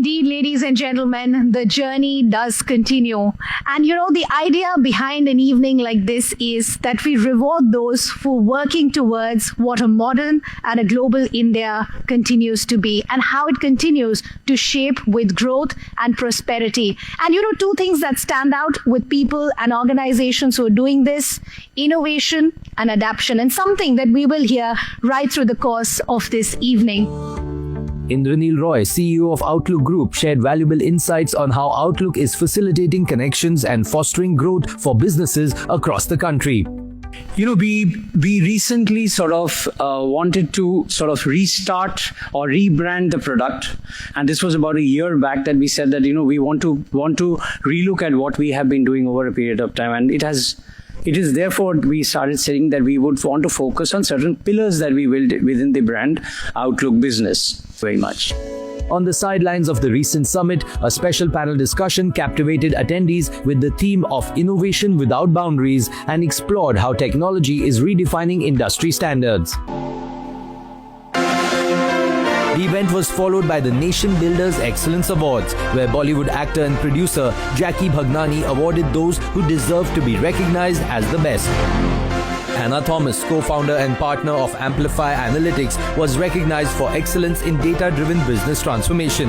indeed, ladies and gentlemen, the journey does continue. And the idea behind an evening like this is that we reward those who are working towards what a modern and a global India continues to be and how it continues to shape with growth and prosperity. And two things that stand out with people and organizations who are doing this: innovation and adaptation, and something that we will hear right through the course of this evening. Indranil Roy, CEO of Outlook Group, shared valuable insights on how Outlook is facilitating connections and fostering growth for businesses across the country. We recently wanted to restart or rebrand the product, and this was about a year back that we said that we want to relook at what we have been doing over a period of time, and it is therefore we started saying that we would want to focus on certain pillars that we built within the brand Outlook business very much. On the sidelines of the recent summit, a special panel discussion captivated attendees with the theme of Innovation Without Boundaries and explored how technology is redefining industry standards. The event was followed by the Nation Builders Excellence Awards, where Bollywood actor and producer Jackky Bhagnani awarded those who deserve to be recognized as the best. Hannah Thomas, co-founder and partner of Amplify Analytics, was recognized for excellence in data-driven business transformation.